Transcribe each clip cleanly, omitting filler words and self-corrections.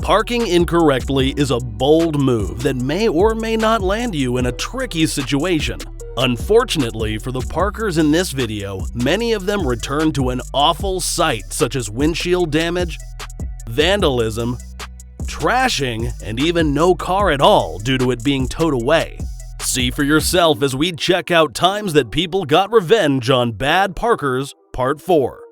Parking incorrectly is a bold move that may or may not land you in a tricky situation. Unfortunately for the parkers in this video, many of them return to an awful sight such as windshield damage, vandalism, trashing, and even no car at all due to it being towed away. See for yourself as we check out times that people got revenge on bad parkers, Part 4.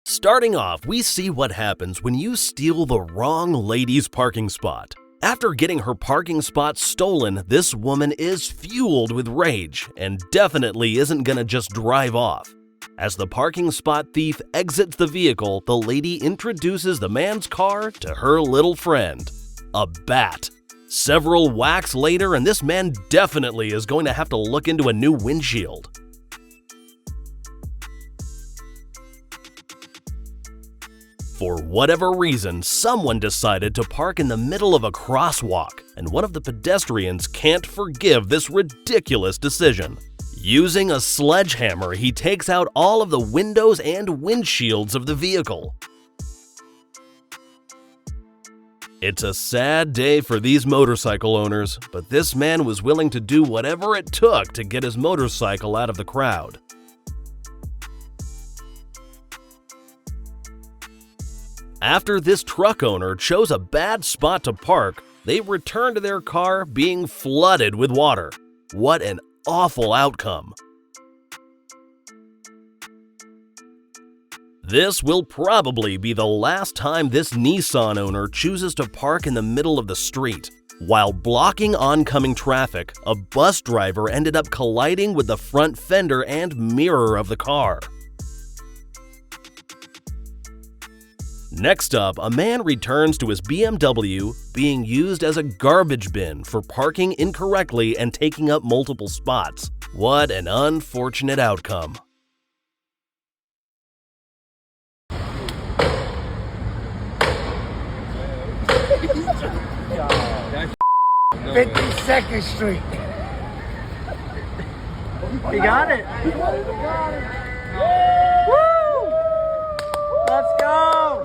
Starting off, we see what happens when you steal the wrong lady's parking spot. After getting her parking spot stolen, this woman is fueled with rage and definitely isn't gonna just drive off. As the parking spot thief exits the vehicle, the lady introduces the man's car to her little friend, a bat. Several whacks later, and this man definitely is going to have to look into a new windshield. For whatever reason, someone decided to park in the middle of a crosswalk, and one of the pedestrians can't forgive this ridiculous decision. Using a sledgehammer, he takes out all of the windows and windshields of the vehicle. It's a sad day for these motorcycle owners, but this man was willing to do whatever it took to get his motorcycle out of the crowd. After this truck owner chose a bad spot to park, they returned to their car being flooded with water. What an awful outcome. This will probably be the last time this Nissan owner chooses to park in the middle of the street. While blocking oncoming traffic, a bus driver ended up colliding with the front fender and mirror of the car. Next up, a man returns to his BMW being used as a garbage bin for parking incorrectly and taking up multiple spots. What an unfortunate outcome. "52nd Street. You got it. Woo! Let's go.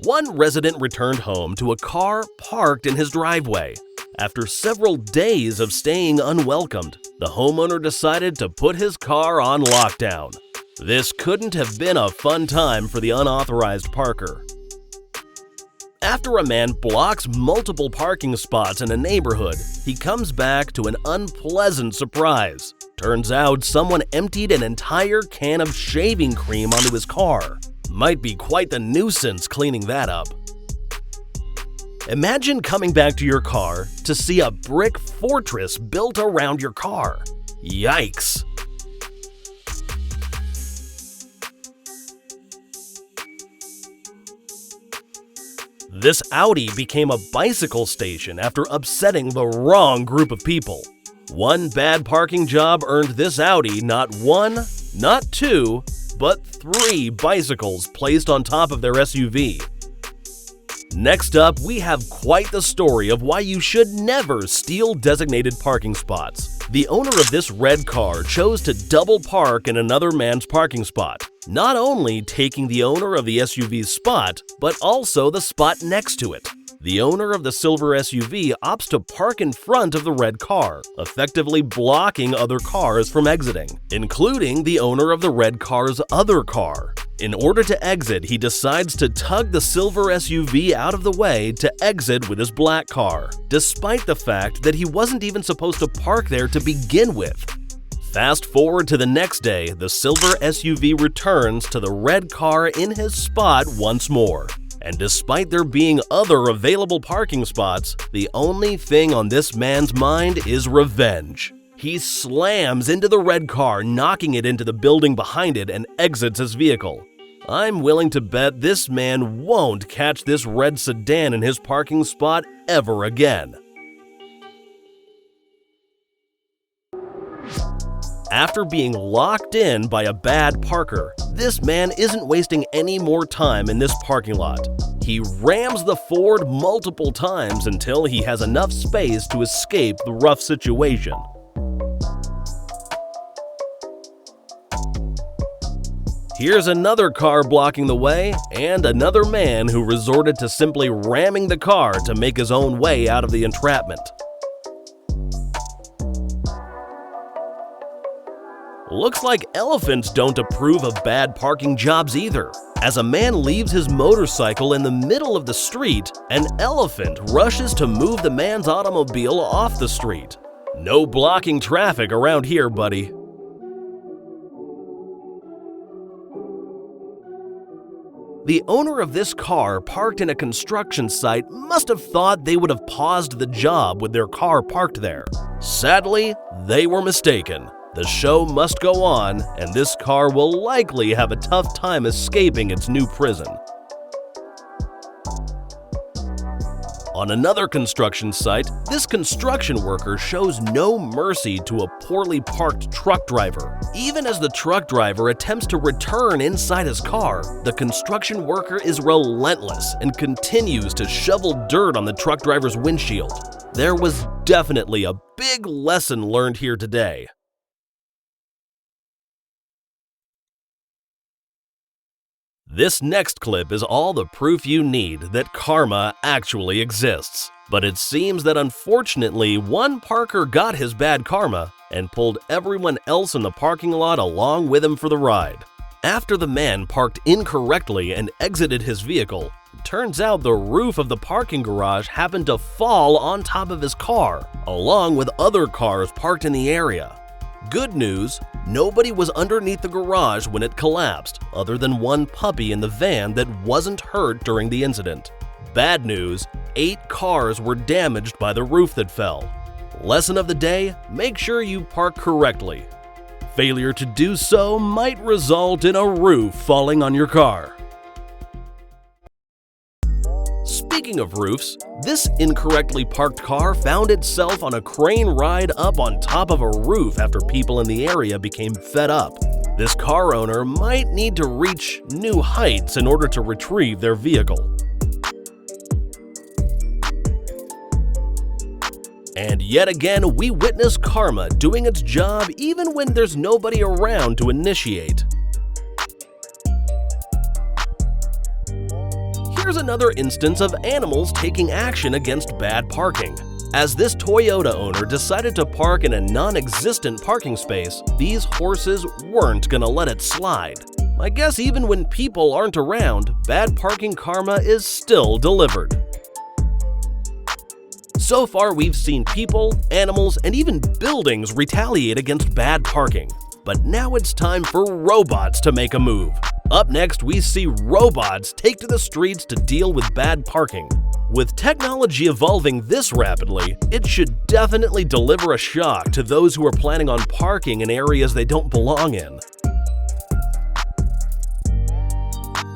One resident returned home to a car parked in his driveway. After several days of staying unwelcomed, the homeowner decided to put his car on lockdown. This couldn't have been a fun time for the unauthorized parker. After a man blocks multiple parking spots in a neighborhood, he comes back to an unpleasant surprise. Turns out someone emptied an entire can of shaving cream onto his car. Might be quite the nuisance cleaning that up. Imagine coming back to your car to see a brick fortress built around your car. Yikes! This Audi became a bicycle station after upsetting the wrong group of people. One bad parking job earned this Audi not one, not two, but 3 bicycles placed on top of their SUV. Next up, we have quite the story of why you should never steal designated parking spots. The owner of this red car chose to double park in another man's parking spot, not only taking the owner of the SUV's spot, but also the spot next to it. The owner of the silver SUV opts to park in front of the red car, effectively blocking other cars from exiting, including the owner of the red car's other car. In order to exit, he decides to tug the silver SUV out of the way to exit with his black car, despite the fact that he wasn't even supposed to park there to begin with. Fast forward to the next day, the silver SUV returns to the red car in his spot once more. And despite there being other available parking spots, the only thing on this man's mind is revenge. He slams into the red car, knocking it into the building behind it, and exits his vehicle. I'm willing to bet this man won't catch this red sedan in his parking spot ever again. After being locked in by a bad parker, this man isn't wasting any more time in this parking lot. He rams the Ford multiple times until he has enough space to escape the rough situation. Here's another car blocking the way, and another man who resorted to simply ramming the car to make his own way out of the entrapment. Looks like elephants don't approve of bad parking jobs either. As a man leaves his motorcycle in the middle of the street, an elephant rushes to move the man's automobile off the street. No blocking traffic around here, buddy. The owner of this car parked in a construction site must have thought they would have paused the job with their car parked there. Sadly, they were mistaken. The show must go on, and this car will likely have a tough time escaping its new prison. On another construction site, this construction worker shows no mercy to a poorly parked truck driver. Even as the truck driver attempts to return inside his car, the construction worker is relentless and continues to shovel dirt on the truck driver's windshield. There was definitely a big lesson learned here today. This next clip is all the proof you need that karma actually exists. But it seems that unfortunately, one parker got his bad karma and pulled everyone else in the parking lot along with him for the ride. After the man parked incorrectly and exited his vehicle, it turns out the roof of the parking garage happened to fall on top of his car, along with other cars parked in the area. Good news, nobody was underneath the garage when it collapsed, other than one puppy in the van that wasn't hurt during the incident. Bad news, 8 cars were damaged by the roof that fell. Lesson of the day, make sure you park correctly. Failure to do so might result in a roof falling on your car. Speaking of roofs, this incorrectly parked car found itself on a crane ride up on top of a roof after people in the area became fed up. This car owner might need to reach new heights in order to retrieve their vehicle. And yet again, we witness karma doing its job even when there's nobody around to initiate. Here's another instance of animals taking action against bad parking. As this Toyota owner decided to park in a non-existent parking space, these horses weren't gonna let it slide. I guess even when people aren't around, bad parking karma is still delivered. So far, we've seen people, animals, and even buildings retaliate against bad parking. But now it's time for robots to make a move. Up next, we see robots take to the streets to deal with bad parking. With technology evolving this rapidly, it should definitely deliver a shock to those who are planning on parking in areas they don't belong in.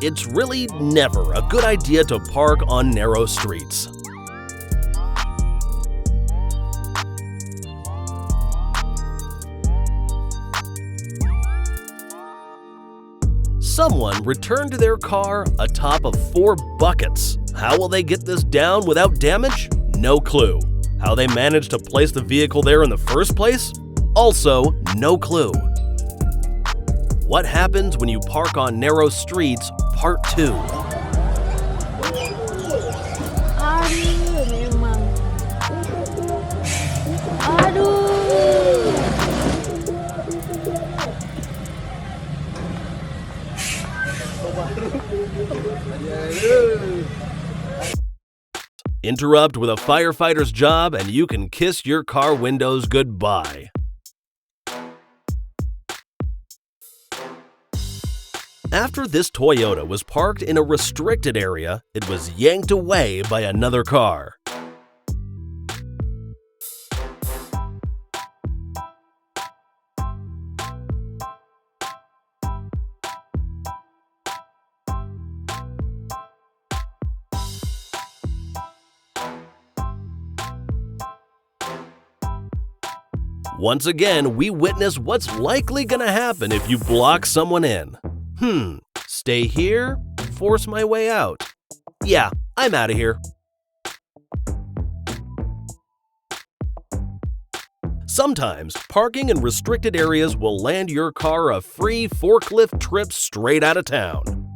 It's really never a good idea to park on narrow streets. Someone returned to their car atop of 4 buckets. How will they get this down without damage? No clue. How they managed to place the vehicle there in the first place? Also, no clue. What happens when you park on narrow streets, Part 2. Aduh, memang. Aduh. Interrupt with a firefighter's job and you can kiss your car windows goodbye. After this Toyota was parked in a restricted area, it was yanked away by another car. Once again, we witness what's likely gonna happen if you block someone in. Stay here, force my way out. Yeah, I'm out of here. Sometimes, parking in restricted areas will land your car a free forklift trip straight out of town.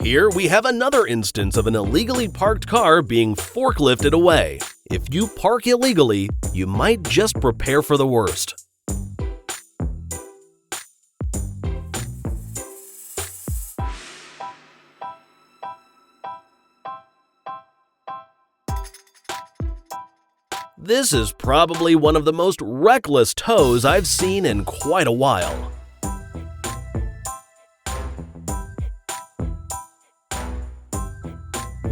Here we have another instance of an illegally parked car being forklifted away. If you park illegally, you might just prepare for the worst. This is probably one of the most reckless tows I've seen in quite a while.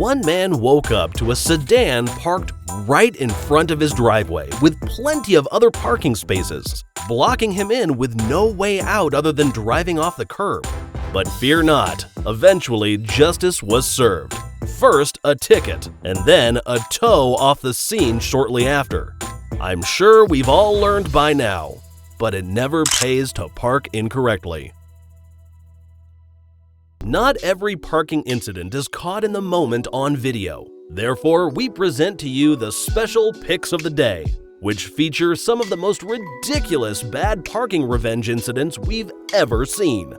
One man woke up to a sedan parked right in front of his driveway with plenty of other parking spaces, blocking him in with no way out other than driving off the curb. But fear not, eventually justice was served. First, a ticket, and then a tow off the scene shortly after. I'm sure we've all learned by now, but it never pays to park incorrectly. Not every parking incident is caught in the moment on video. Therefore, we present to you the special picks of the day, which feature some of the most ridiculous bad parking revenge incidents we've ever seen.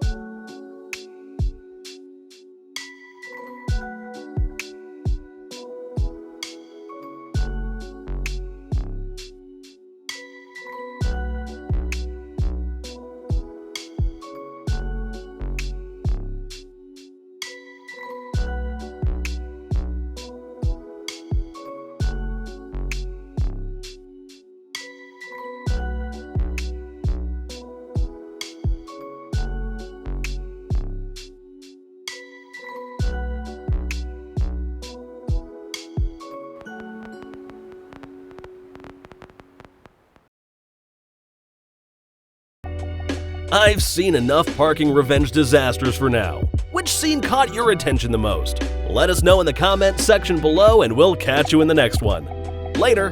I've seen enough parking revenge disasters for now. Which scene caught your attention the most? Let us know in the comments section below and we'll catch you in the next one. Later!